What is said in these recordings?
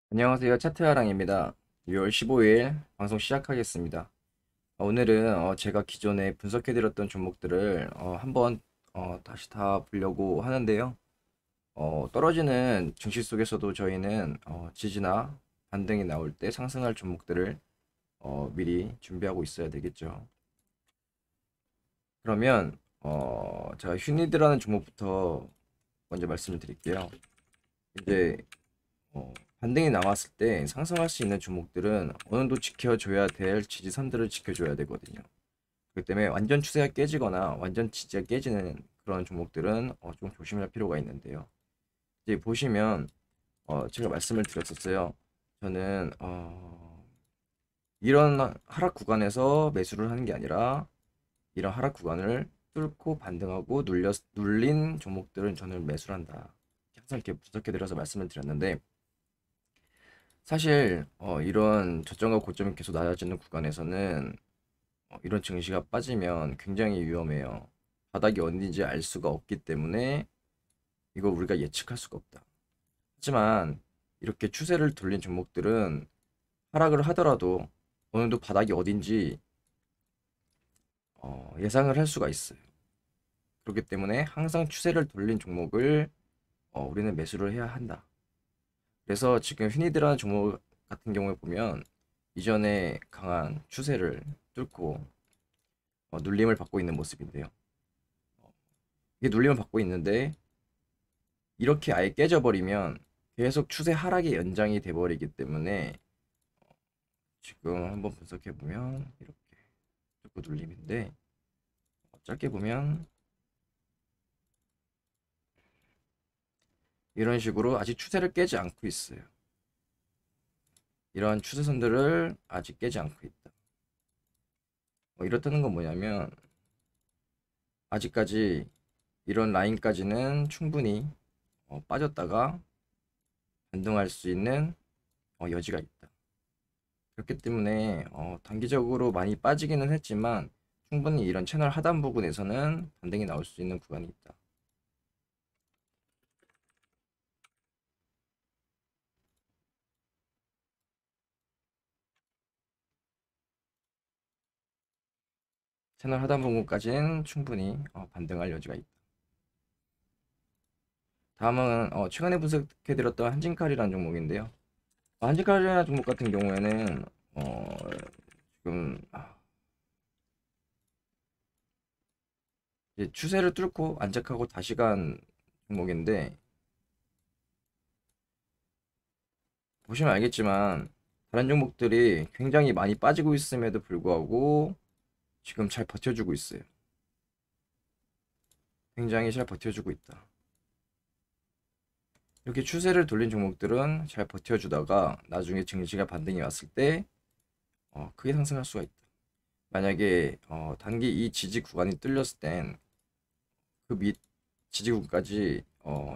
안녕하세요. 차트하랑입니다. 6월 15일 방송 시작하겠습니다. 오늘은 제가 기존에 분석해드렸던 종목들을 한번 다시 다 보려고 하는데요. 떨어지는 증시 속에서도 저희는 지지나 반등이 나올 때 상승할 종목들을 미리 준비하고 있어야 되겠죠. 그러면 제가 휴니드라는 종목부터 먼저 말씀을 드릴게요. 이제 반등이 나왔을 때 상승할 수 있는 종목들은 어느 정도 지켜줘야 될 지지선들을 지켜줘야 되거든요. 그렇기 때문에 완전 추세가 깨지거나 완전 지지가 깨지는 그런 종목들은 좀 조심할 필요가 있는데요. 이제 보시면 제가 말씀을 드렸었어요. 저는 이런 하락 구간에서 매수를 하는 게 아니라 이런 하락 구간을 뚫고 반등하고 눌린 종목들은 저는 매수를 한다. 항상 이렇게 분석해드려서 말씀을 드렸는데 사실 이런 저점과 고점이 계속 낮아지는 구간에서는 이런 증시가 빠지면 굉장히 위험해요. 바닥이 어딘지 알 수가 없기 때문에 이거 우리가 예측할 수가 없다. 하지만 이렇게 추세를 돌린 종목들은 하락을 하더라도 어느 정도 바닥이 어딘지 예상을 할 수가 있어요. 그렇기 때문에 항상 추세를 돌린 종목을 우리는 매수를 해야 한다. 그래서 지금 휘니드라는 종목 같은 경우에 보면 이전에 강한 추세를 뚫고 눌림을 받고 있는 모습인데요. 이게 눌림을 받고 있는데 이렇게 아예 깨져버리면 계속 추세 하락의 연장이 돼버리기 때문에 지금 한번 분석해 보면 이렇게 뚫고 눌림인데 짧게 보면 이런 식으로 아직 추세를 깨지 않고 있어요. 이런 추세선들을 아직 깨지 않고 있다. 이렇다는 건 뭐냐면 아직까지 이런 라인까지는 충분히 빠졌다가 반등할 수 있는 여지가 있다. 그렇기 때문에 단기적으로 많이 빠지기는 했지만 충분히 이런 채널 하단 부분에서는 반등이 나올 수 있는 구간이 있다. 채널 하단 부분까지는 충분히 반등할 여지가 있다. 다음은 최근에 분석해드렸던 한진칼이라는 종목인데요. 한진칼이라는 종목 같은 경우에는 지금 이제 추세를 뚫고 안착하고 다시 간 종목인데 보시면 알겠지만 다른 종목들이 굉장히 많이 빠지고 있음에도 불구하고 지금 잘 버텨주고 있어요. 굉장히 잘 버텨주고 있다. 이렇게 추세를 돌린 종목들은 잘 버텨주다가 나중에 증시가 반등이 왔을 때 크게 상승할 수가 있다. 만약에 단기 이 지지 구간이 뚫렸을 땐 그 밑 지지 구간까지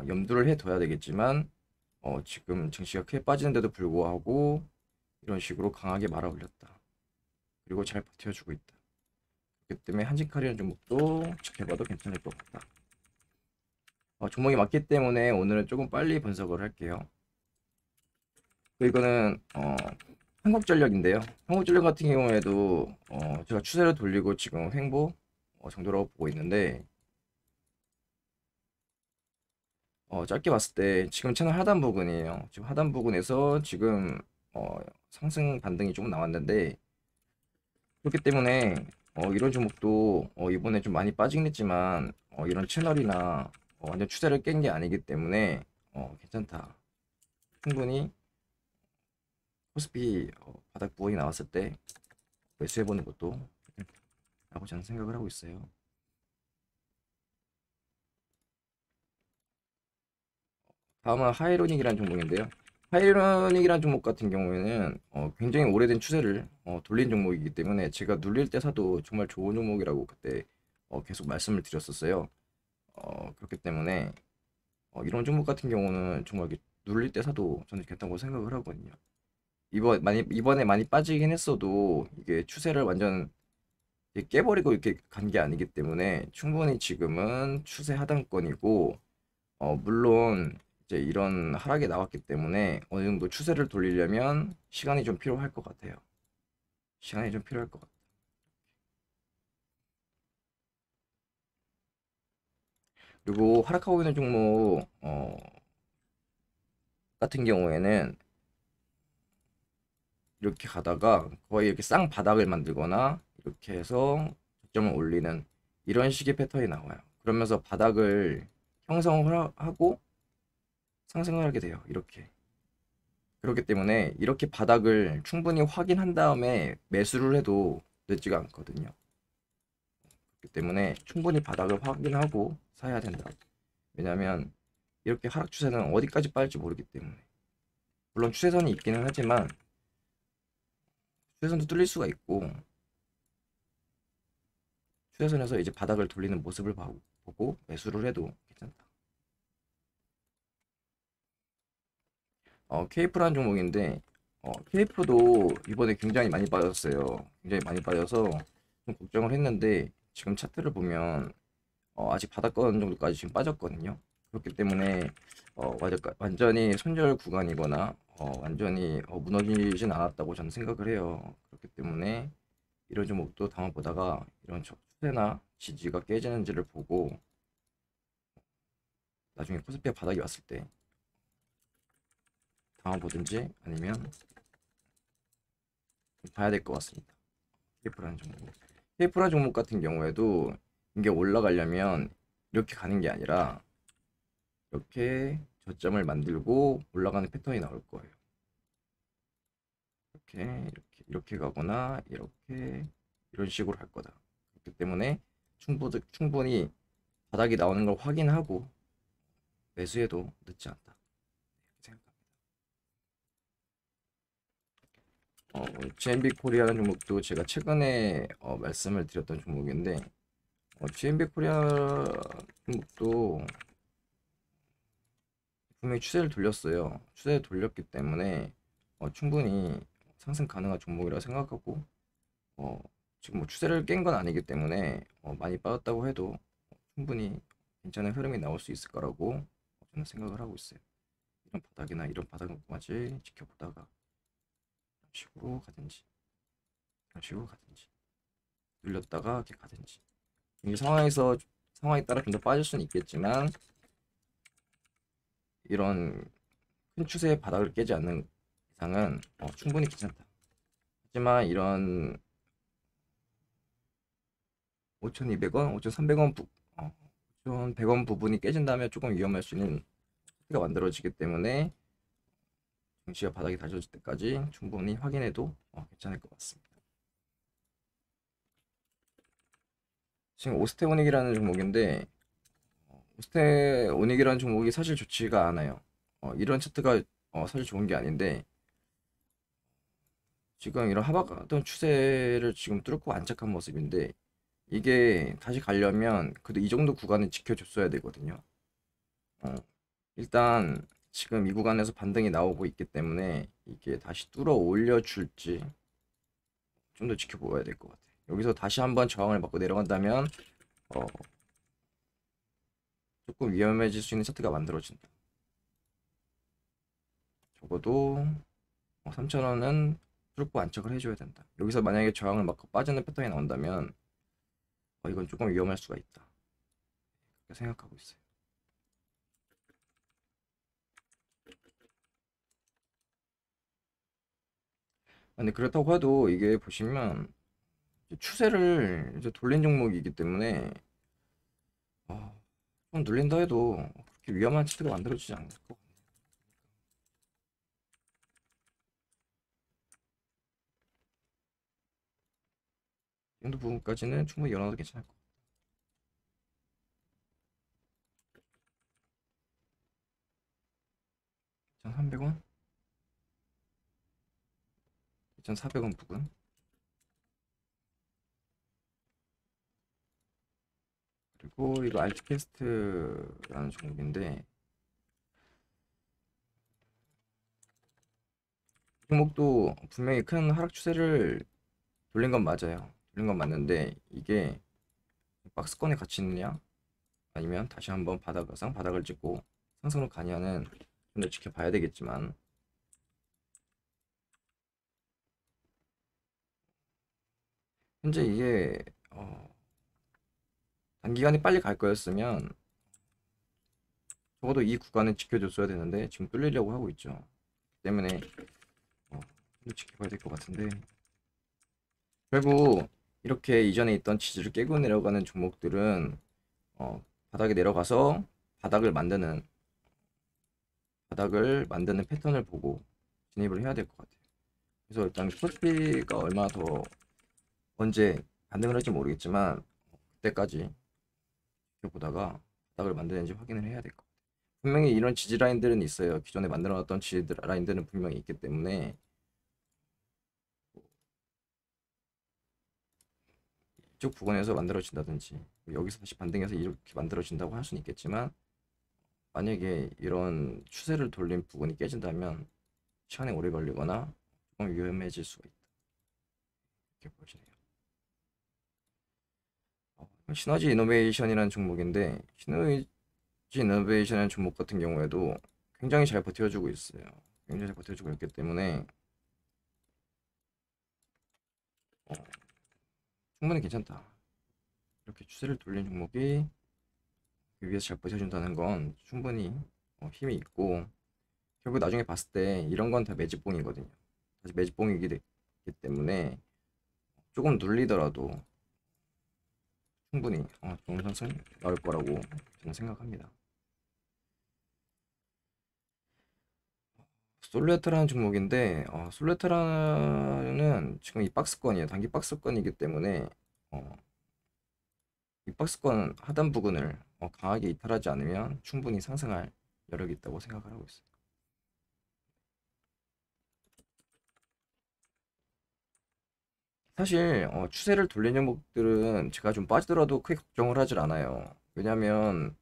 염두를 해둬야 되겠지만 지금 증시가 크게 빠지는데도 불구하고 이런 식으로 강하게 말아 올렸다. 그리고 잘 버텨주고 있다. 그렇기 때문에 한진칼이라는 종목도 지켜봐도 괜찮을 것 같다. 종목이 맞기 때문에 오늘은 조금 빨리 분석을 할게요. 이거는 한국전력인데요. 한국전력 같은 경우에도 제가 추세를 돌리고 지금 횡보 정도라고 보고 있는데 짧게 봤을 때 지금 채널 하단 부분이에요. 지금 하단 부분에서 지금 상승 반등이 조금 나왔는데 그렇기 때문에 이런 종목도 이번에 좀 많이 빠지긴 했지만 이런 채널이나 완전 추세를 깬 게 아니기 때문에 괜찮다. 충분히 코스피 바닥 부분이 나왔을 때 매수해보는 것도 라고 저는 생각을 하고 있어요. 다음은 하이로닉이라는 종목인데요. 하이로닉이라는 종목 같은 경우에는 굉장히 오래된 추세를 돌린 종목이기 때문에 제가 눌릴 때 사도 정말 좋은 종목이라고 그때 계속 말씀을 드렸었어요. 그렇기 때문에 이런 종목 같은 경우는 정말 이렇게 눌릴 때 사도 저는 괜찮다고 생각을 하거든요. 이번에 많이 빠지긴 했어도 이게 추세를 완전 이렇게 깨버리고 이렇게 간 게 아니기 때문에 충분히 지금은 추세 하단권이고 물론 이제 이런 하락이 나왔기 때문에 어느 정도 추세를 돌리려면 시간이 좀 필요할 것 같아요. 시간이 좀 필요할 것 같아요. 그리고 하락하고 있는 종목 같은 경우에는 이렇게 가다가 거의 이렇게 쌍바닥을 만들거나 이렇게 해서 저점을 올리는 이런 식의 패턴이 나와요. 그러면서 바닥을 형성을 하고 상승을 하게 돼요. 이렇게. 그렇기 때문에 이렇게 바닥을 충분히 확인한 다음에 매수를 해도 늦지가 않거든요. 그렇기 때문에 충분히 바닥을 확인하고 사야 된다. 왜냐면 이렇게 하락 추세는 어디까지 빠질지 모르기 때문에. 물론 추세선이 있기는 하지만 추세선도 뚫릴 수가 있고 추세선에서 이제 바닥을 돌리는 모습을 보고 매수를 해도 괜찮다. 케이프라는 종목인데 케이프도 이번에 굉장히 많이 빠졌어요. 굉장히 많이 빠져서 좀 걱정을 했는데 지금 차트를 보면 아직 바닥권 정도까지 지금 빠졌거든요. 그렇기 때문에 완전히 손절 구간이거나 완전히 무너지진 않았다고 저는 생각을 해요. 그렇기 때문에 이런 종목도 담아보다가 이런 추세나 지지가 깨지는지를 보고 나중에 코스피가 바닥이 왔을 때 담아보든지 아니면 봐야 될 것 같습니다. 케이프라는 종목. 케이프라는 종목 같은 경우에도 이게 올라가려면 이렇게 가는 게 아니라 이렇게 저점을 만들고 올라가는 패턴이 나올 거예요. 이렇게 가거나 이렇게 이런 식으로 할 거다. 그렇기 때문에 충분히 바닥이 나오는 걸 확인하고 매수해도 늦지 않다. 이렇게 생각합니다. GMB 코리아라는 종목도 제가 최근에 말씀을 드렸던 종목인데 GMB 코리아 종목도 분명히 추세를 돌렸어요. 추세를 돌렸기 때문에 충분히 상승 가능한 종목이라 생각하고 어, 지금 뭐 추세를 깬 건 아니기 때문에 많이 빠졌다고 해도 충분히 괜찮은 흐름이 나올 수 있을 거라고 저는 생각을 하고 있어요. 이런 바닥이나 이런 바닥까지 지켜보다가 이런 식으로 가든지 이런 식으로 가든지 눌렸다가 이렇게 가든지 이 상황에 따라 좀 더 빠질 수는 있겠지만 이런 큰 추세의 바닥을 깨지 않는 이상은 충분히 괜찮다. 하지만 이런 5,200원, 5,300원 5,100원 부분이 깨진다면 조금 위험할 수 있는 가 만들어지기 때문에 증시가 바닥이 다져질 때까지 충분히 확인해도 괜찮을 것 같습니다. 지금 오스테오닉이라는 종목인데 오스테오닉이라는 종목이 사실 좋지가 않아요. 이런 차트가 사실 좋은 게 아닌데 지금 이런 하락하던 추세를 지금 뚫고 안착한 모습인데 이게 다시 가려면 그래도 이 정도 구간을 지켜줬어야 되거든요. 어, 일단 지금 이 구간에서 반등이 나오고 있기 때문에 이게 다시 뚫어 올려줄지 좀 더 지켜보아야 될 것 같아요. 여기서 다시 한번 저항을 받고 내려간다면 어, 조금 위험해질 수 있는 차트가 만들어진다. 적어도 3,000원은 뚫고 안착을 해줘야 된다. 여기서 만약에 저항을 맞고 빠지는 패턴이 나온다면 이건 조금 위험할 수가 있다. 그렇게 생각하고 있어요. 근데 그렇다고 해도 이게 보시면 추세를 이제 돌린 종목이기 때문에 좀 눌린다 해도 그렇게 위험한 차트가 만들어지지 않을 것 같아요. 이 정도 부분까지는 충분히 열어도 괜찮을 것 같아요. 2,300원? 2,400원 부근? 그리고 이거 알티캐스트라는 종목인데 이 종목도 분명히 큰 하락 추세를 돌린 건 맞아요. 돌린 건 맞는데 이게 박스권에 갇히느냐 아니면 다시 한번 바닥을 찍고 상승으로 가냐는 좀 더 지켜봐야 되겠지만, 현재 이게 단기간에 빨리 갈 거였으면 적어도 이 구간은 지켜줬어야 되는데 지금 뚫리려고 하고 있죠. 때문에 좀 지켜봐야 될 것 같은데, 결국 이렇게 이전에 있던 지지를 깨고 내려가는 종목들은 바닥에 내려가서 바닥을 만드는 패턴을 보고 진입을 해야 될 것 같아요. 그래서 일단 코스피가 얼마나 더 언제 반등을 할지 모르겠지만 그때까지 지켜보다가 바닥을 만드는지 확인을 해야 될 것 같아요. 분명히 이런 지지 라인들은 있어요. 기존에 만들어놨던 지지 라인들은 분명히 있기 때문에 이쪽 부근에서 만들어진다든지 여기서 다시 반등해서 이렇게 만들어진다고 할 수는 있겠지만, 만약에 이런 추세를 돌린 부분이 깨진다면 시간이 오래 걸리거나 조금 위험해질 수가 있다. 이렇게 보여지네요. 시너지 이노베이션이라는 종목인데, 시너지 이노베이션이라는 종목 같은 경우에도 굉장히 잘 버텨주고 있어요. 굉장히 잘 버텨주고 있기 때문에 어, 충분히 괜찮다. 이렇게 추세를 돌린 종목이 그 위에서 잘 버텨준다는 건 충분히 힘이 있고, 결국 나중에 봤을 때 이런 건 다 매집봉이거든요. 다시 매집봉이기 때문에 조금 눌리더라도 충분히 좋은 상승 나올 거라고 저는 생각합니다. 솔레타라는 종목인데, 솔레타라는 지금 이 박스권이에요. 단기 박스권이기 때문에 이 박스권 하단 부분을 강하게 이탈하지 않으면 충분히 상승할 여력이 있다고 생각을 하고 있어요. 사실 추세를 돌린 종목들은 제가 좀 빠지더라도 크게 걱정을 하질 않아요. 왜냐면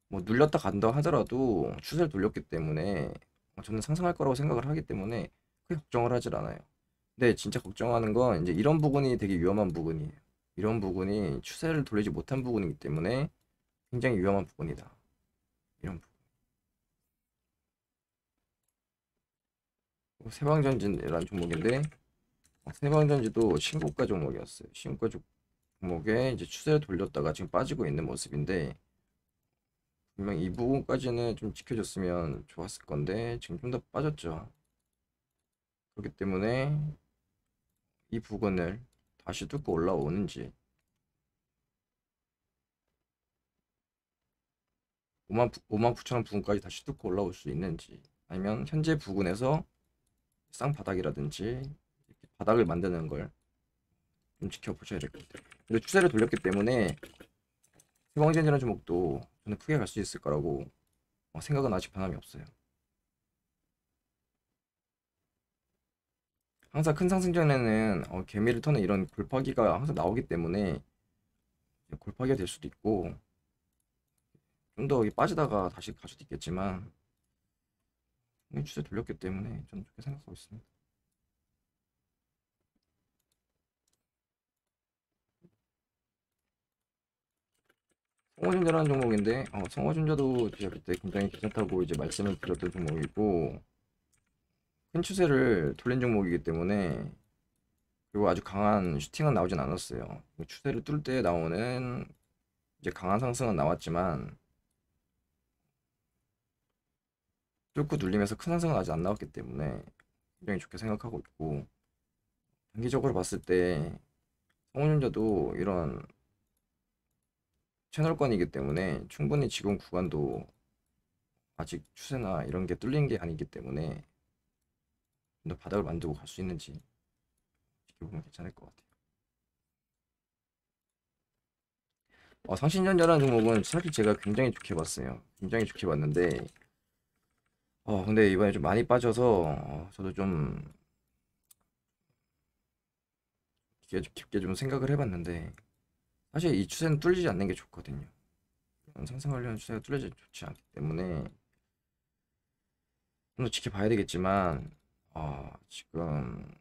뭐 눌렸다 간다 하더라도 추세를 돌렸기 때문에 저는 상승할 거라고 생각을 하기 때문에 크게 걱정을 하질 않아요. 근데 진짜 걱정하는 건 이제 이런 부분이 되게 위험한 부분이에요. 이런 부분이 추세를 돌리지 못한 부분이기 때문에 굉장히 위험한 부분이다. 이런 부분. 세방전진이라는 종목인데, 세방전지도 신고가 종목이었어요. 신고가 종목에 이제 추세를 돌렸다가 지금 빠지고 있는 모습인데, 분명 이 부분까지는 좀 지켜줬으면 좋았을 건데 지금 좀 더 빠졌죠. 그렇기 때문에 이 부분을 다시 뚫고 올라오는지, 5만 9천 원 부분까지 다시 뚫고 올라올 수 있는지, 아니면 현재 부근에서 쌍바닥이라든지 이렇게 바닥을 만드는 걸 좀 지켜보셔야 될 것 같아요. 근데 추세를 돌렸기 때문에 세방전이라는 종목도 저는 크게 갈 수 있을 거라고 생각은 아직 변함이 없어요. 항상 큰 상승 전에는 개미를 터는 이런 골파기가 항상 나오기 때문에 골파기가 될 수도 있고, 좀 더 빠지다가 다시 갈 수도 있겠지만 추세 돌렸기 때문에 저는 그렇게 생각하고 있습니다. 성호전자라는 종목인데, 성호전자도 제가 그때 굉장히 괜찮다고 이제 말씀을 드렸던 종목이고, 큰 추세를 돌린 종목이기 때문에, 그리고 아주 강한 슈팅은 나오진 않았어요. 추세를 뚫을 때 나오는 이제 강한 상승은 나왔지만 뚫고 눌리면서 큰 상승은 아직 안 나왔기 때문에 굉장히 좋게 생각하고 있고, 단기적으로 봤을 때 성호전자도 이런 채널권이기 때문에 충분히 지금 구간도 아직 추세나 이런 게 뚫린 게 아니기 때문에 좀 더 바닥을 만들고 갈 수 있는지 지켜보면 괜찮을 것 같아요. 상신전자라는 종목은 사실 제가 굉장히 좋게 봤어요. 굉장히 좋게 봤는데, 근데 이번에 좀 많이 빠져서 저도 좀 깊게 좀 생각을 해봤는데, 사실 이 추세는 뚫리지 않는 게 좋거든요. 상승하려는 추세가 뚫리지 좋지 않기 때문에 좀 더 지켜봐야 되겠지만, 지금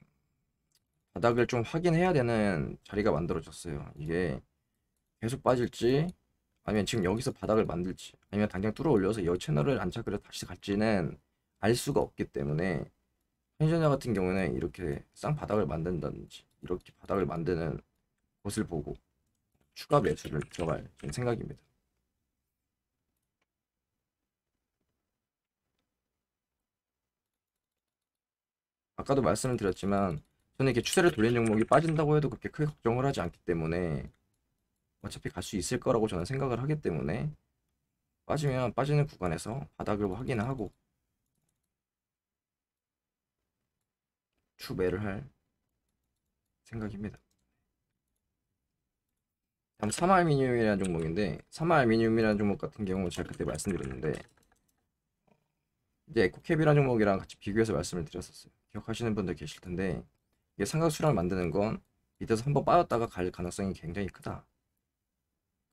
바닥을 좀 확인해야 되는 자리가 만들어졌어요. 이게 계속 빠질지 아니면 지금 여기서 바닥을 만들지, 아니면 당장 뚫어 올려서 이 채널을 안착을 해서 다시 갈지는 알 수가 없기 때문에 현전자 같은 경우는 이렇게 쌍바닥을 만든다든지 이렇게 바닥을 만드는 곳을 보고 추가 매수를 들어갈 좀 생각입니다. 아까도 말씀을 드렸지만 저는 이렇게 추세를 돌린 종목이 빠진다고 해도 그렇게 크게 걱정을 하지 않기 때문에 어차피 갈 수 있을 거라고 저는 생각을 하기 때문에 빠지면 빠지는 구간에서 바닥을 확인하고 추매를 할 생각입니다. 다음 삼화알미늄이라는 종목인데, 삼화알미늄이라는 종목 같은 경우 제가 그때 말씀드렸는데 이제 에코캡이라는 종목이랑 같이 비교해서 말씀을 드렸었어요. 기억하시는 분들 계실 텐데 이게 삼각수렴을 만드는 건 밑에서 한번 빠졌다가 갈 가능성이 굉장히 크다.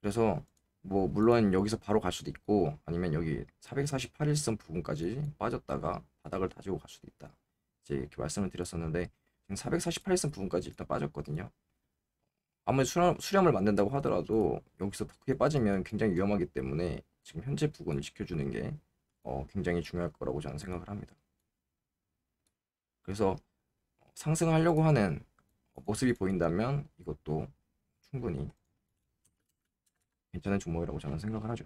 그래서 뭐 물론 여기서 바로 갈 수도 있고 아니면 여기 448일선 부분까지 빠졌다가 바닥을 다지고 갈 수도 있다. 이제 이렇게 말씀을 드렸었는데 지금 448일선 부분까지 일단 빠졌거든요. 아무리 수렴을 만든다고 하더라도 여기서 더 크게 빠지면 굉장히 위험하기 때문에 지금 현재 부분을 지켜주는 게 굉장히 중요할 거라고 저는 생각을 합니다. 그래서 상승하려고 하는 모습이 보인다면 이것도 충분히 괜찮은 종목이라고 저는 생각을 하죠.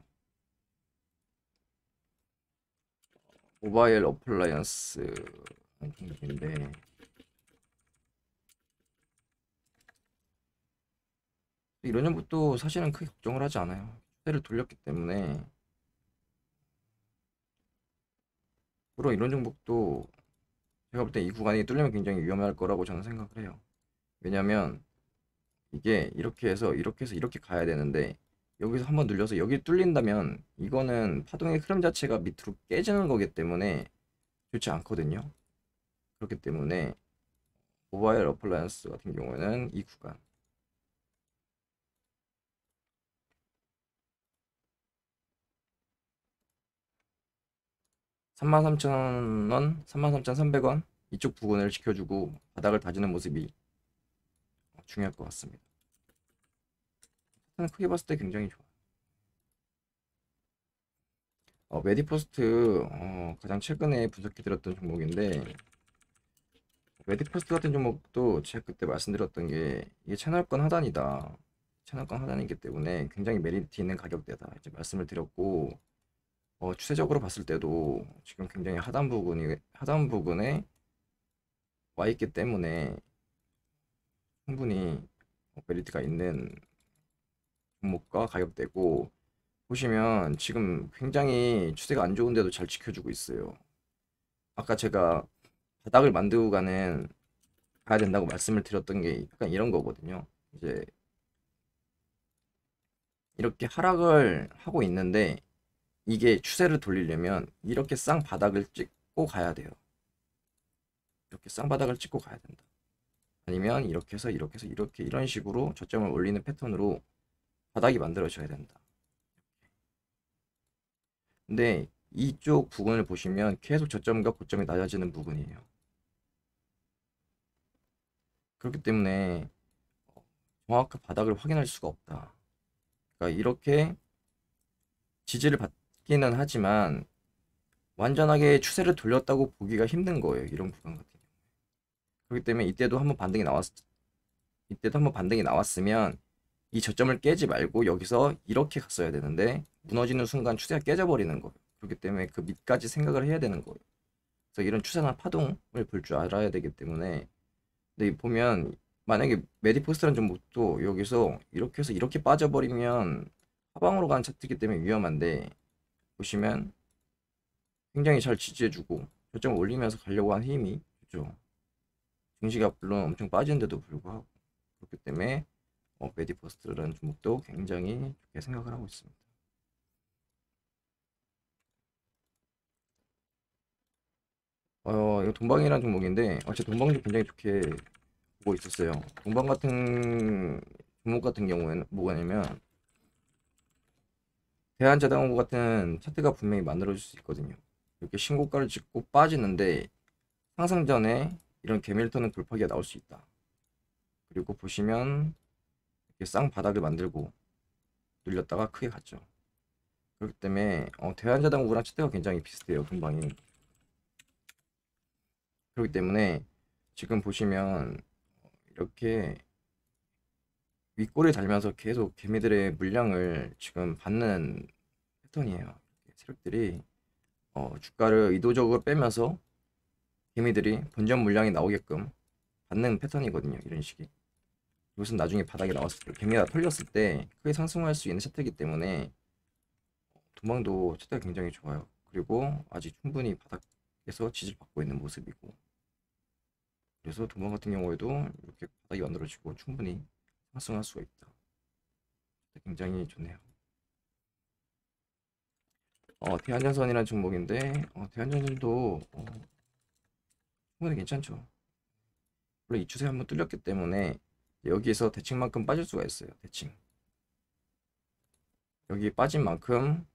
모바일 어플라이언스 종목인데 이런 종목도 사실은 크게 걱정을 하지 않아요. 추세를 돌렸기 때문에 물론 이런 종목도 제가 볼 때 이 구간이 뚫리면 굉장히 위험할 거라고 저는 생각을 해요. 왜냐면 이게 이렇게 해서 이렇게 가야 되는데 여기서 한번 눌려서 여기 뚫린다면 이거는 파동의 흐름 자체가 밑으로 깨지는 거기 때문에 좋지 않거든요. 그렇기 때문에 모바일 어플라이언스 같은 경우에는 이 구간 33,000원, 33,300원 이쪽 부분을 지켜주고 바닥을 다지는 모습이 중요할 것 같습니다. 저는 크게 봤을 때 굉장히 좋아요. 메디포스트 가장 최근에 분석해 드렸던 종목인데 메디포스트 같은 종목도 제가 그때 말씀드렸던 게 이게 채널권 하단이다. 채널권 하단이기 때문에 굉장히 메리트 있는 가격대다. 이제 말씀을 드렸고 추세적으로 봤을 때도 지금 굉장히 하단 부분에 와 있기 때문에 충분히 메리트가 있는 종목과 가격대고 보시면 지금 굉장히 추세가 안 좋은데도 잘 지켜주고 있어요. 아까 제가 바닥을 만들고 가야 된다고 말씀을 드렸던 게 약간 이런 거거든요. 이제 이렇게 하락을 하고 있는데 이게 추세를 돌리려면 이렇게 쌍바닥을 찍고 가야 돼요. 이렇게 쌍바닥을 찍고 가야 된다. 아니면 이렇게 해서 이렇게 이런 식으로 저점을 올리는 패턴으로 바닥이 만들어져야 된다. 근데 이쪽 부분을 보시면 계속 저점과 고점이 낮아지는 부분이에요. 그렇기 때문에 정확한 바닥을 확인할 수가 없다. 그러니까 이렇게 지지를 받기는 하지만 완전하게 추세를 돌렸다고 보기가 힘든 거예요. 이런 구간 같은 경우. 그렇기 때문에 이때도 한번 반등이 나왔으면 이 저점을 깨지 말고 여기서 이렇게 갔어야 되는데 무너지는 순간 추세가 깨져버리는 거예요. 그렇기 때문에 그 밑까지 생각을 해야 되는 거예요. 그래서 이런 추세나 파동을 볼 줄 알아야 되기 때문에 근데 보면 만약에 메디포스트라는 종목도 여기서 이렇게 해서 이렇게 빠져버리면 하방으로 가는 차트이기 때문에 위험한데 보시면 굉장히 잘 지지해주고 저점을 올리면서 가려고 한 힘이 있죠. 증시가 물론 엄청 빠지는데도 불구하고 그렇기 때문에 메디포스트라는 종목도 굉장히 좋게 생각을 하고 있습니다. 이거 동방이라는 종목인데 제 동방도 굉장히 좋게 보고 있었어요. 동방 같은 종목 같은 경우에는 뭐냐면 대한자동차 같은 차트가 분명히 만들어질 수 있거든요. 이렇게 신고가를 찍고 빠지는데 상승 전에 이런 개밀턴은 돌파기가 나올 수 있다. 그리고 보시면 이렇게 쌍바닥을 만들고 눌렸다가 크게 갔죠. 그렇기 때문에 대한자동구랑 차트가 굉장히 비슷해요, 동방이. 그렇기 때문에 지금 보시면 이렇게 윗꼬리 달면서 계속 개미들의 물량을 지금 받는 패턴이에요. 세력들이 주가를 의도적으로 빼면서 개미들이 본전 물량이 나오게끔 받는 패턴이거든요. 이런 식이. 이것은 나중에 바닥에 나왔을 때 개미가 털렸을 때 크게 상승할 수 있는 차트이기 때문에 도망도 차트가 굉장히 좋아요. 그리고 아직 충분히 바닥에서 지지를 받고 있는 모습이고, 그래서 도망 같은 경우에도 이렇게 바닥이 만들어지고 충분히 상승할 수가 있다. 굉장히 좋네요. 대한전선이라는 종목인데 대한전선도 충분히 괜찮죠. 원래 이 추세 한번 뚫렸기 때문에 여기에서 대칭만큼 빠질 수가 있어요. 대칭. 여기 빠진 만큼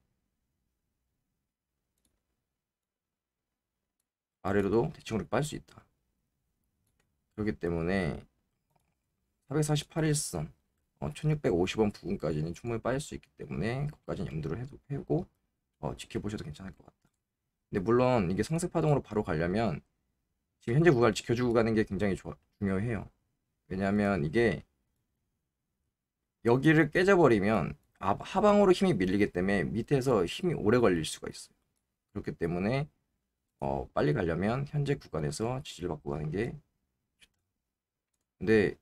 아래로도 대칭으로 빠질 수 있다. 그렇기 때문에 448일선 1650원 부근까지는 충분히 빠질 수 있기 때문에 그것까지는 염두를 해고 지켜보셔도 괜찮을 것 같다. 근데 물론 이게 상승 파동으로 바로 가려면 지금 현재 구간을 지켜주고 가는 게 굉장히 중요해요. 왜냐하면 이게 여기를 깨져버리면 하방으로 힘이 밀리기 때문에 밑에서 힘이 오래 걸릴 수가 있어요. 그렇기 때문에 빨리 가려면 현재 구간에서 지지를 받고 가는 게 좋다. 근데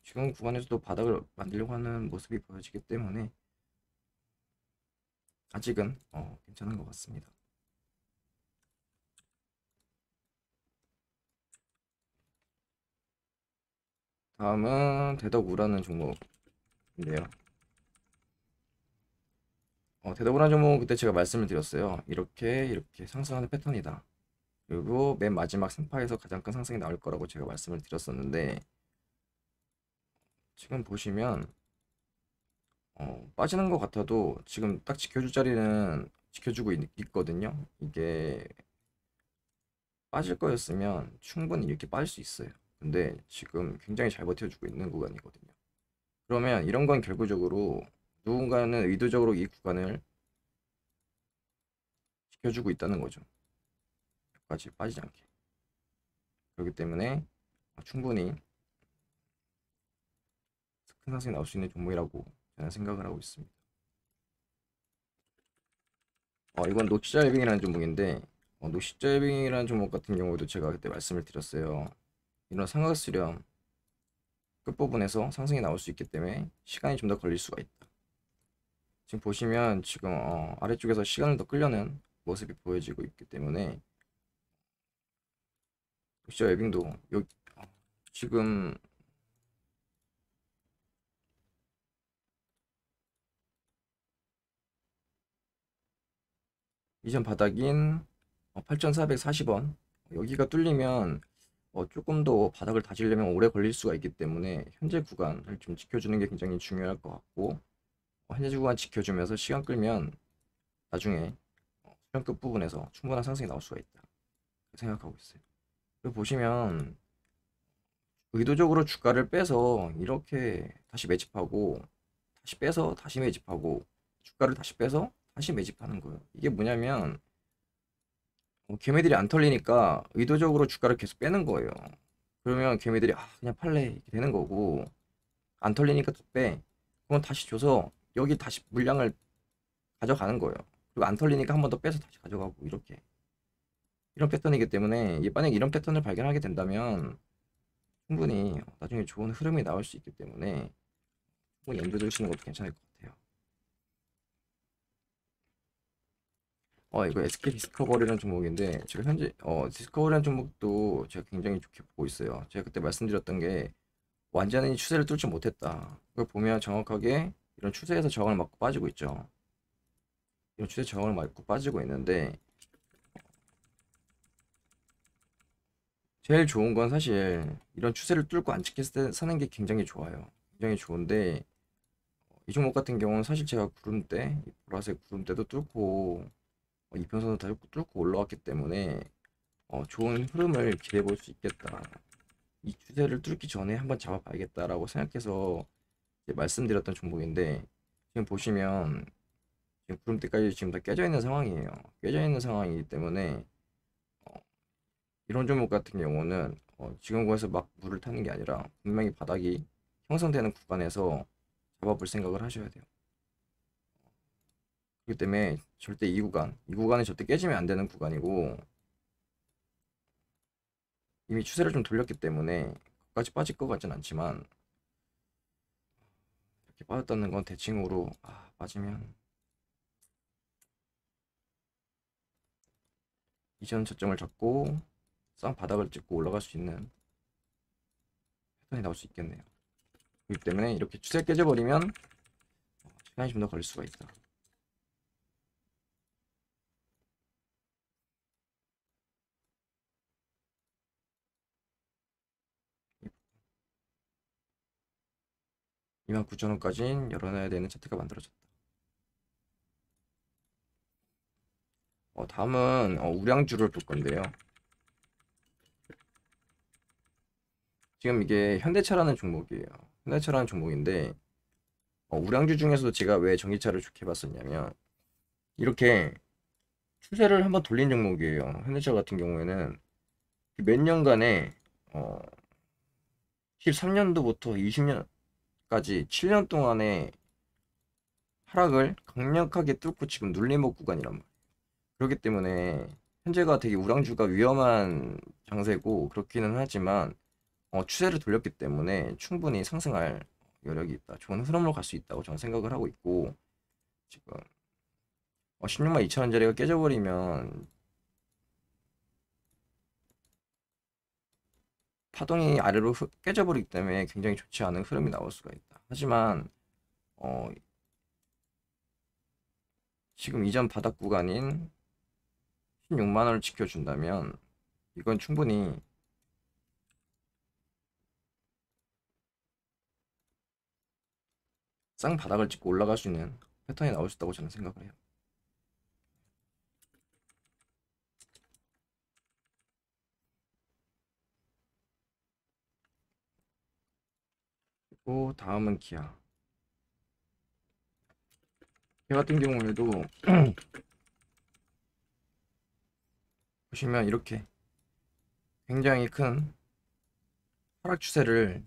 지금 구간에서도 바닥을 만들려고 하는 모습이 보여지기 때문에 아직은 괜찮은 것 같습니다. 다음은 대덕우라는 종목인데요. 대덕우라는 종목 그때 제가 말씀을 드렸어요. 이렇게 상승하는 패턴이다. 그리고 맨 마지막 상파에서 가장 큰 상승이 나올 거라고 제가 말씀을 드렸었는데, 지금 보시면 빠지는 것 같아도 지금 딱 지켜줄 자리는 지켜주고 있거든요. 이게 빠질 거였으면 충분히 이렇게 빠질 수 있어요. 근데 지금 굉장히 잘 버텨주고 있는 구간이거든요. 그러면 이런 건 결국적으로 누군가는 의도적으로 이 구간을 지켜주고 있다는 거죠. 여기까지 빠지지 않게. 그렇기 때문에 충분히 큰 상승이 나올 수 있는 종목이라고 저는 생각을 하고 있습니다. 이건 노치자이빙이라는 종목인데, 노시자이빙이라는 종목 같은 경우도 제가 그때 말씀을 드렸어요. 이런 삼각수렴 끝부분에서 상승이 나올 수 있기 때문에 시간이 좀 더 걸릴 수가 있다. 지금 보시면 지금 아래쪽에서 시간을 더 끌려는 모습이 보여지고 있기 때문에 노시자이빙도 지금 이전 바닥인 8,440원 여기가 뚫리면 조금 더 바닥을 다지려면 오래 걸릴 수가 있기 때문에 현재 구간을 좀 지켜주는 게 굉장히 중요할 것 같고, 현재 구간 지켜주면서 시간 끌면 나중에 수렴 끝부분에서 충분한 상승이 나올 수가 있다 생각하고 있어요. 그리고 보시면 의도적으로 주가를 빼서 이렇게 다시 매집하고 다시 빼서 다시 매집하고 주가를 다시 빼서 다시 매집하는 거예요. 이게 뭐냐면 개미들이 안 털리니까 의도적으로 주가를 계속 빼는 거예요. 그러면 개미들이 그냥 팔래 이렇게 되는 거고, 안 털리니까 또 빼. 그건 다시 줘서 여기 다시 물량을 가져가는 거예요. 그리고 안 털리니까 한 번 더 빼서 다시 가져가고, 이렇게 이런 패턴이기 때문에 만약에 이런 패턴을 발견하게 된다면 충분히 나중에 좋은 흐름이 나올 수 있기 때문에 충분히 염두에 두시는 것도 괜찮을 것 같아요. 이거 SK 디스커버리라는 종목인데 제가 현재 디스커버리라는 종목도 제가 굉장히 좋게 보고 있어요. 제가 그때 말씀드렸던 게 완전히 추세를 뚫지 못했다. 그걸 보면 정확하게 이런 추세에서 저항을 맞고 빠지고 있죠. 이런 추세 저항을 맞고 빠지고 있는데, 제일 좋은 건 사실 이런 추세를 뚫고 안 찍혔을 때 사는 게 굉장히 좋아요. 굉장히 좋은데 이 종목 같은 경우는 사실 제가 구름대, 이 보라색 구름대도 뚫고 이평선도 다 뚫고 올라왔기 때문에 좋은 흐름을 기대해 볼 수 있겠다. 이 추세를 뚫기 전에 한번 잡아봐야겠다라고 생각해서 이제 말씀드렸던 종목인데, 지금 보시면 지금 구름대까지 지금 다 깨져 있는 상황이에요. 깨져 있는 상황이기 때문에 이런 종목 같은 경우는 지금 거에서 막 물을 타는 게 아니라 분명히 바닥이 형성되는 구간에서 잡아볼 생각을 하셔야 돼요. 그렇기 때문에 절대 이 구간이 절대 깨지면 안 되는 구간이고, 이미 추세를 좀 돌렸기 때문에 끝까지 빠질 것 같진 않지만, 이렇게 빠졌다는 건 대칭으로 빠지면 이전 저점을 잡고 쌍 바닥을 찍고 올라갈 수 있는 패턴이 나올 수 있겠네요. 그렇기 때문에 이렇게 추세 깨져버리면 시간이 좀 더 걸릴 수가 있다. (2만 9천 원까지는 열어놔야 되는 차트가 만들어졌다). 다음은 우량주를 볼 건데요. 지금 이게 현대차라는 종목이에요. 현대차라는 종목인데 우량주 중에서도 제가 왜 전기차를 좋게 봤었냐면, 이렇게 추세를 한번 돌린 종목이에요. 현대차 같은 경우에는 몇 년간에 13년도부터 20년까지 7년 동안의 하락을 강력하게 뚫고 지금 눌림목 구간이란 말이에요. 그렇기 때문에 현재가 되게 우량주가 위험한 장세고 그렇기는 하지만 추세를 돌렸기 때문에 충분히 상승할 여력이 있다. 좋은 흐름으로 갈 수 있다고 저는 생각을 하고 있고, 지금 16만 2천 원짜리가 깨져버리면 파동이 아래로 깨져버리기 때문에 굉장히 좋지 않은 흐름이 나올 수가 있다. 하지만 어, 지금 이전 바닥 구간인 16만 원을 지켜준다면 이건 충분히 쌍 바닥을 찍고 올라갈 수 있는 패턴이 나올 수 있다고 저는 생각을 해요. 그리고 다음은 기아. 기아 같은 경우에도 보시면 이렇게 굉장히 큰 하락 추세를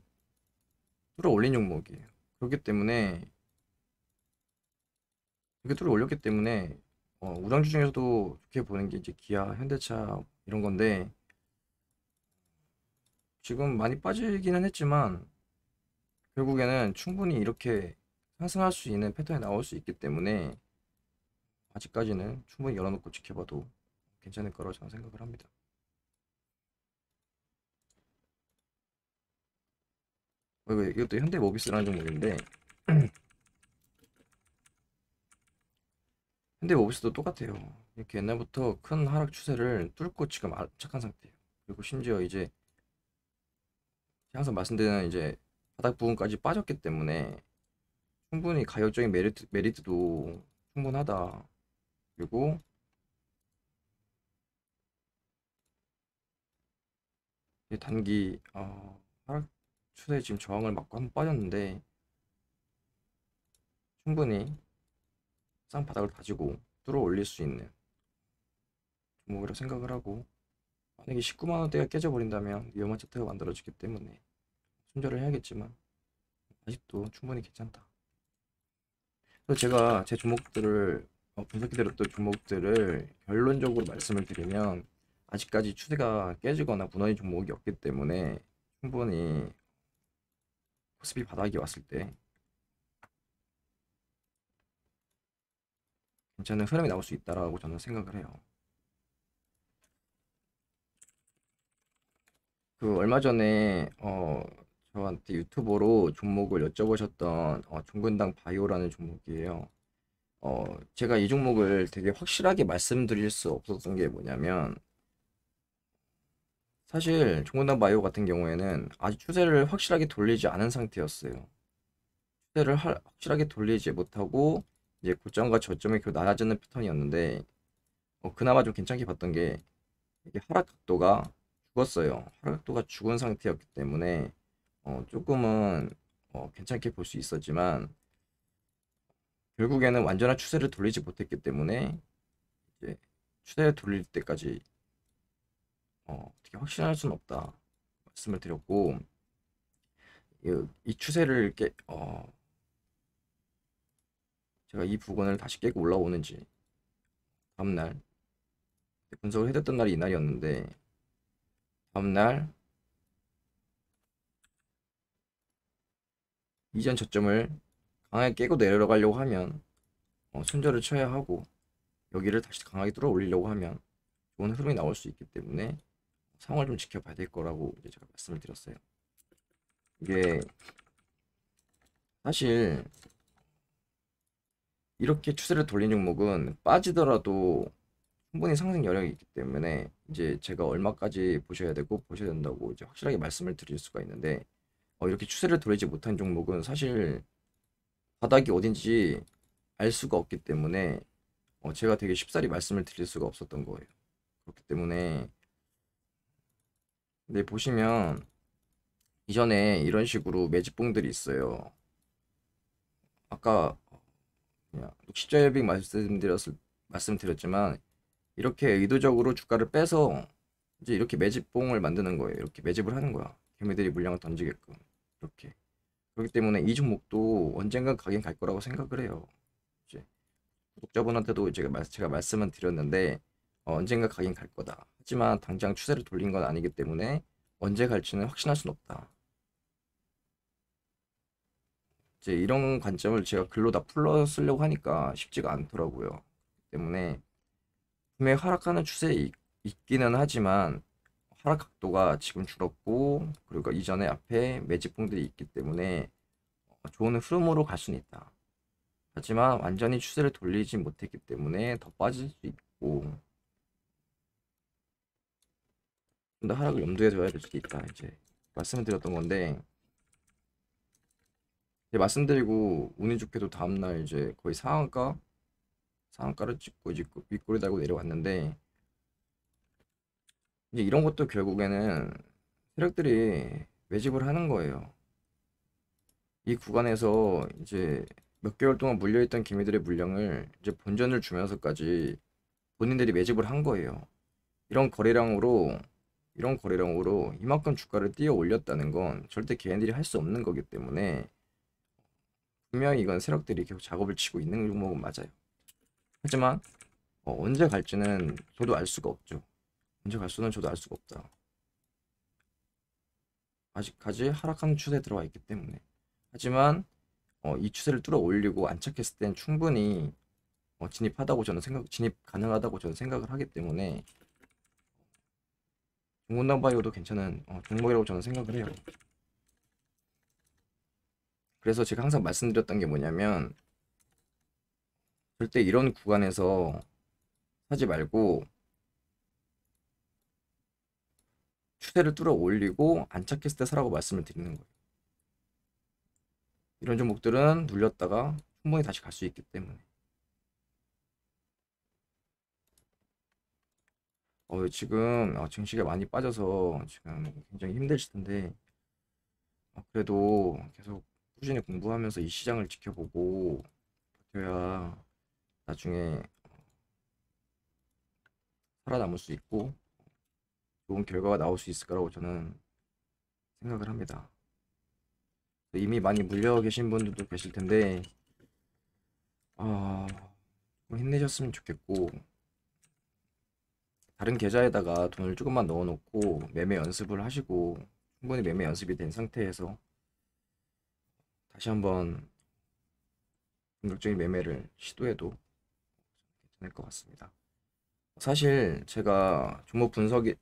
뚫어 올린 종목이에요. 그렇기 때문에 이렇게 뚫어 올렸기 때문에 우량주 중에서도 좋게 보는 게 이제 기아, 현대차 이런 건데, 지금 많이 빠지기는 했지만 결국에는 충분히 이렇게 상승할 수 있는 패턴이 나올 수 있기 때문에 아직까지는 충분히 열어놓고 지켜봐도 괜찮을 거라고 저는 생각을 합니다. 이것도 현대모비스라는 종목인데 현대모비스도 똑같아요. 이렇게 옛날부터 큰 하락 추세를 뚫고 지금 착한 상태예요. 그리고 심지어 이제 항상 말씀드리는 이제 바닥 부분까지 빠졌기 때문에 충분히 가격적인 메리트도 충분하다. 그리고 단기 하락 추세 지금 저항을 맞고 한번 빠졌는데 충분히 쌍바닥을 다지고 뚫어 올릴 수 있는 종목이라고 생각을 하고, 만약에 19만 원대가 깨져버린다면 위험한 차트가 만들어지기 때문에 손절을 해야겠지만 아직도 충분히 괜찮다. 그래서 제가 제 종목들을 분석해드렸던 종목들을 결론적으로 말씀을 드리면, 아직까지 추세가 깨지거나 무너진 종목이 없기 때문에 충분히 코스피 바닥이 왔을 때 괜찮은 흐름이 나올 수 있다라고 저는 생각을 해요. 그 얼마 전에 저한테 유튜버로 종목을 여쭤보셨던 종근당 바이오라는 종목이에요. 제가 이 종목을 되게 확실하게 말씀드릴 수 없었던 게 뭐냐면, 사실 종근당 바이오 같은 경우에는 아직 추세를 확실하게 돌리지 않은 상태였어요. 추세를 확실하게 돌리지 못하고 이제 고점과 저점이 그 낮아지는 패턴이었는데, 그나마 좀 괜찮게 봤던 게 이게 하락 각도가 죽었어요. 하락 각도가 죽은 상태였기 때문에 조금은 괜찮게 볼 수 있었지만, 결국에는 완전한 추세를 돌리지 못했기 때문에 이제 추세를 돌릴 때까지 어떻게 확신할 수는 없다 말씀을 드렸고, 이 추세를 제가 이 부근을 다시 깨고 올라오는지 다음날 분석을 해뒀던 날이 이날이었는데, 다음날 이전 저점을 강하게 깨고 내려가려고 하면 손절을 쳐야 하고, 여기를 다시 강하게 뚫어 올리려고 하면 좋은 흐름이 나올 수 있기 때문에 상황을 좀 지켜봐야 될 거라고 이제 제가 말씀을 드렸어요. 이게 사실 이렇게 추세를 돌린 종목은 빠지더라도 충분히 상승 여력이 있기 때문에 이제 제가 얼마까지 보셔야 되고 보셔야 된다고 이제 확실하게 말씀을 드릴 수가 있는데, 이렇게 추세를 돌리지 못한 종목은 사실 바닥이 어딘지 알 수가 없기 때문에 제가 되게 쉽사리 말씀을 드릴 수가 없었던 거예요. 그렇기 때문에 근데 보시면 이전에 이런 식으로 매집봉들이 있어요. 아까 그냥 60자일빅 말씀드렸지만 이렇게 의도적으로 주가를 빼서 이제 이렇게 매집봉을 만드는 거예요. 이렇게 매집을 하는 거야. 개미들이 물량을 던지게끔. 이렇게. 그렇기 때문에 이 종목도 언젠가 가긴 갈 거라고 생각을 해요. 이제 구독자분한테도 제가 말씀은 드렸는데 언젠가 가긴 갈 거다. 하지만 당장 추세를 돌린 건 아니기 때문에 언제 갈지는 확신할 수는 없다. 이제 이런 관점을 제가 글로 다 풀어 쓰려고 하니까 쉽지가 않더라고요. 때문에 분명히 하락하는 추세에 있기는 하지만 하락 각도가 지금 줄었고, 그리고 이전에 앞에 매집봉들이 있기 때문에 좋은 흐름으로 갈 수는 있다. 하지만 완전히 추세를 돌리지 못했기 때문에 더 빠질 수 있고, 좀 더 하락을 염두에 둬야 될 수도 있다. 이제 말씀을 드렸던 건데, 이제 말씀드리고 운이 좋게도 다음날 이제 거의 상한가를 찍고 이제 윗꼬리 달고 내려왔는데, 이제 이런 것도 결국에는 세력들이 매집을 하는 거예요. 이 구간에서 이제 몇 개월 동안 물려있던 개미들의 물량을 이제 본전을 주면서까지 본인들이 매집을 한 거예요. 이런 거래량으로 이런 거래량으로 이만큼 주가를 띄어 올렸다는 건 절대 개인들이 할 수 없는 거기 때문에 분명히 이건 세력들이 계속 작업을 치고 있는 종목은 맞아요. 하지만 언제 갈지는 저도 알 수가 없죠. 언제 갈 수는 저도 알 수가 없다. 아직까지 하락하는 추세에 들어와 있기 때문에. 하지만 이 추세를 뚫어 올리고 안착했을 땐 충분히 진입 가능하다고 저는 생각을 하기 때문에 중문단바이오도 괜찮은 종목이라고 저는 생각을 해요. 그래서 제가 항상 말씀드렸던 게 뭐냐면, 절대 이런 구간에서 사지 말고 추세를 뚫어 올리고 안착했을 때 사라고 말씀을 드리는 거예요. 이런 종목들은 눌렸다가 충분히 다시 갈 수 있기 때문에. 지금 증시가 많이 빠져서 지금 굉장히 힘드실 텐데, 그래도 계속 꾸준히 공부하면서 이 시장을 지켜보고 버텨야 나중에 살아남을 수 있고 좋은 결과가 나올 수 있을 거라고 저는 생각을 합니다. 이미 많이 물려 계신 분들도 계실 텐데, 아, 좀 힘내셨으면 좋겠고, 다른 계좌에다가 돈을 조금만 넣어놓고 매매 연습을 하시고, 충분히 매매 연습이 된 상태에서 다시 한번 본격적인 매매를 시도해도 괜찮을 것 같습니다. 사실 제가 종목 분석이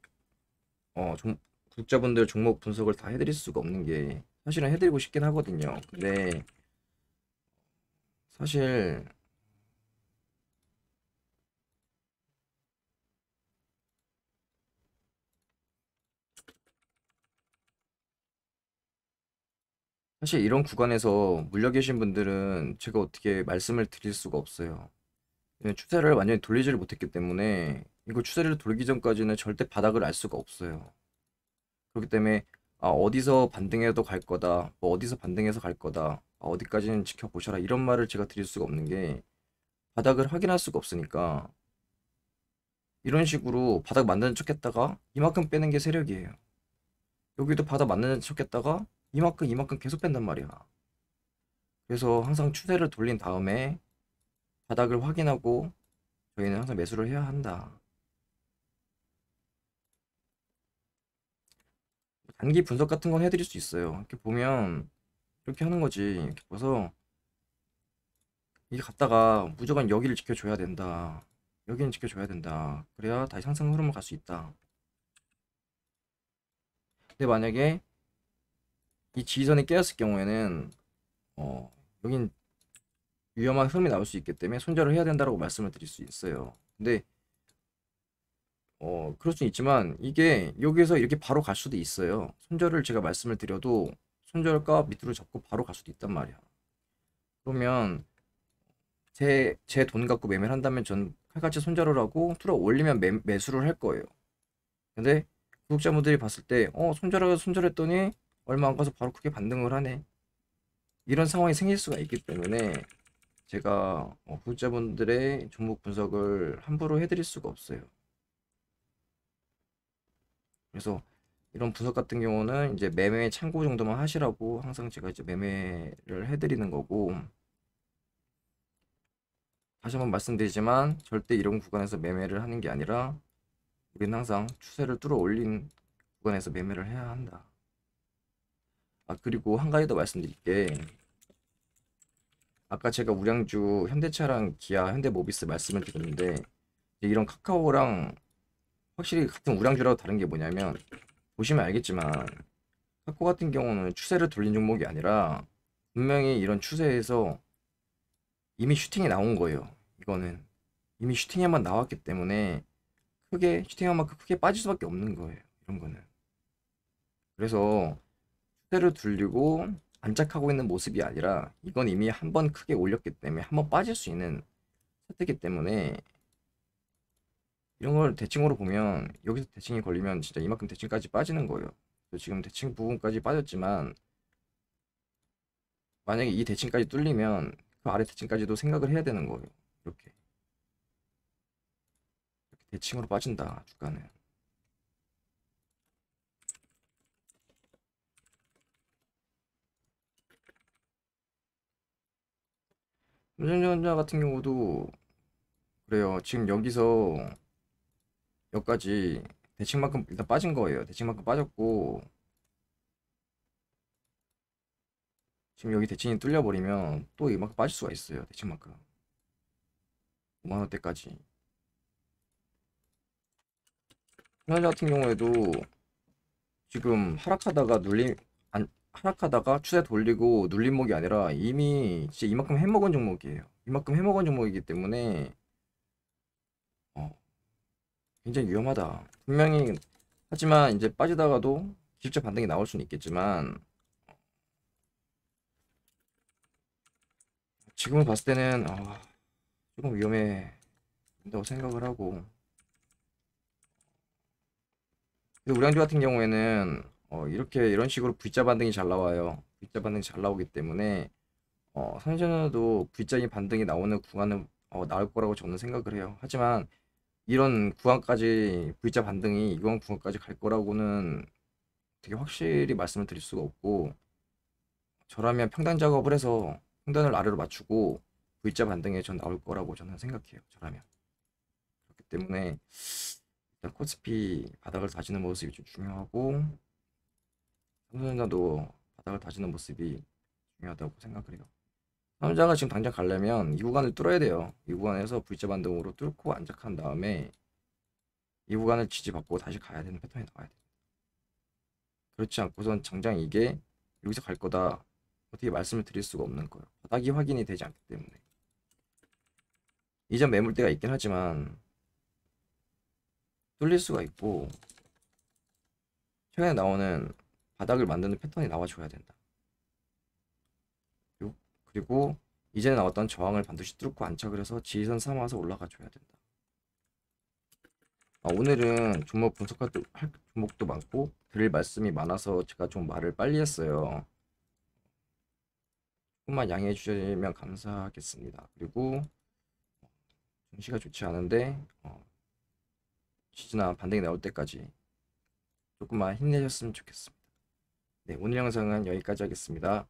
구독자분들 종목 분석을 다 해드릴 수가 없는 게 사실은 해드리고 싶긴 하거든요. 근데 사실 이런 구간에서 물려 계신 분들은 제가 어떻게 말씀을 드릴 수가 없어요. 추세를 완전히 돌리지를 못했기 때문에 이거 추세를 돌기 전까지는 절대 바닥을 알 수가 없어요. 그렇기 때문에 어디서 반등해도 갈 거다, 뭐 어디서 반등해서 갈 거다, 어디까지는 지켜보셔라 이런 말을 제가 드릴 수가 없는 게 바닥을 확인할 수가 없으니까 이런 식으로 바닥 만드는 척 했다가 이만큼 빼는 게 세력이에요. 여기도 바닥 만드는 척 했다가 이만큼 계속 뺀단 말이야. 그래서 항상 추세를 돌린 다음에 바닥을 확인하고 저희는 항상 매수를 해야 한다. 단기 분석 같은 건 해드릴 수 있어요. 이렇게 보면 이렇게 하는 거지. 이렇게 봐서 이게 갔다가 무조건 여기를 지켜줘야 된다. 여기는 지켜줘야 된다. 그래야 다시 상승 흐름을 갈 수 있다. 근데 만약에 이 지지선이 깨졌을 경우에는 여긴 위험한 흐름이 나올 수 있기 때문에 손절을 해야 된다고 말씀을 드릴 수 있어요. 근데 그럴 수 있지만 이게 여기에서 이렇게 바로 갈 수도 있어요. 손절을 제가 말씀을 드려도 손절가 밑으로 잡고 바로 갈 수도 있단 말이야. 그러면 제 돈 갖고 매매를 한다면 전 칼같이 손절을 하고 뚫어 올리면 매수를 할 거예요. 근데 구독자분들이 봤을 때 손절했더니 얼마 안 가서 바로 크게 반등을 하네. 이런 상황이 생길 수가 있기 때문에 제가 구독자분들의 종목 분석을 함부로 해드릴 수가 없어요. 그래서 이런 분석 같은 경우는 이제 매매 참고 정도만 하시라고 항상 제가 이제 매매를 해드리는 거고, 다시 한번 말씀드리지만 절대 이런 구간에서 매매를 하는 게 아니라 우리는 항상 추세를 뚫어 올린 구간에서 매매를 해야 한다. 그리고 한 가지 더 말씀드릴게. 아까 제가 우량주 현대차랑 기아, 현대모비스 말씀을 드렸는데 이런 카카오랑 확실히 같은 우량주라고 다른 게 뭐냐면, 보시면 알겠지만 카카오 같은 경우는 추세를 돌린 종목이 아니라 분명히 이런 추세에서 이미 슈팅이 나온 거예요. 이거는 이미 슈팅이 한번 나왔기 때문에 슈팅한 만큼 크게 빠질 수밖에 없는 거예요. 이런 거는. 그래서 추세를 돌리고 안착하고 있는 모습이 아니라 이건 이미 한번 크게 올렸기 때문에 한번 빠질 수 있는 상태이기 때문에 이런 걸 대칭으로 보면 여기서 대칭이 걸리면 진짜 이만큼 대칭까지 빠지는 거예요. 지금 대칭 부분까지 빠졌지만 만약에 이 대칭까지 뚫리면 그 아래 대칭까지도 생각을 해야 되는 거예요. 이렇게 대칭으로 빠진다 주가는. 삼성전자 같은 경우도 그래요. 지금 여기까지 대칭만큼 일단 빠진 거예요. 대칭만큼 빠졌고 지금 여기 대칭이 뚫려버리면 또 이만큼 빠질 수가 있어요. 대칭만큼 5만원대까지. 삼성전자 같은 경우에도 지금 하락하다가 추세 돌리고 눌림목이 아니라 이미 진짜 이만큼 해먹은 종목이에요. 이만큼 해먹은 종목이기 때문에 어, 굉장히 위험하다. 분명히 하지만 이제 빠지다가도 기술적 반등이 나올 수는 있겠지만 지금을 봤을 때는 조금 위험해 된다고 생각을 하고, 근데 우량주 같은 경우에는 이런 식으로 V자 반등이 잘 나와요. V자 반등이 잘 나오기 때문에 삼성전자도 V자 반등이 나오는 구간은 나올 거라고 저는 생각을 해요. 하지만 이런 구간까지 V자 반등이 이런 구간까지 갈 거라고는 되게 확실히 말씀을 드릴 수가 없고, 저라면 평단 작업을 해서 평단을 아래로 맞추고 V자 반등에 전 나올 거라고 저는 생각해요. 저라면. 그렇기 때문에 일단 코스피 바닥을 다지는 모습이 좀 중요하고 삼성전자도 바닥을 다지는 모습이 중요하다고 생각을 해요. 삼성전자가 지금 당장 가려면 이 구간을 뚫어야 돼요. 이 구간에서 V자 반등으로 뚫고 안착한 다음에 이 구간을 지지받고 다시 가야 되는 패턴이 나와야 돼요. 그렇지 않고선 당장 이게 여기서 갈 거다 어떻게 말씀을 드릴 수가 없는 거예요. 바닥이 확인이 되지 않기 때문에. 이전 매물대가 있긴 하지만 뚫릴 수가 있고 최근에 나오는 바닥을 만드는 패턴이 나와줘야 된다. 그리고 이전에 나왔던 저항을 반드시 뚫고 안착을 해서 지지선 삼아서 올라가줘야 된다. 오늘은 종목 분석할 종목도 많고 드릴 말씀이 많아서 제가 좀 말을 빨리 했어요. 조금만 양해해 주시면 감사하겠습니다. 그리고 증시가 좋지 않은데 지지나 반등이 나올 때까지 조금만 힘내셨으면 좋겠습니다. 네, 오늘 영상은 여기까지 하겠습니다.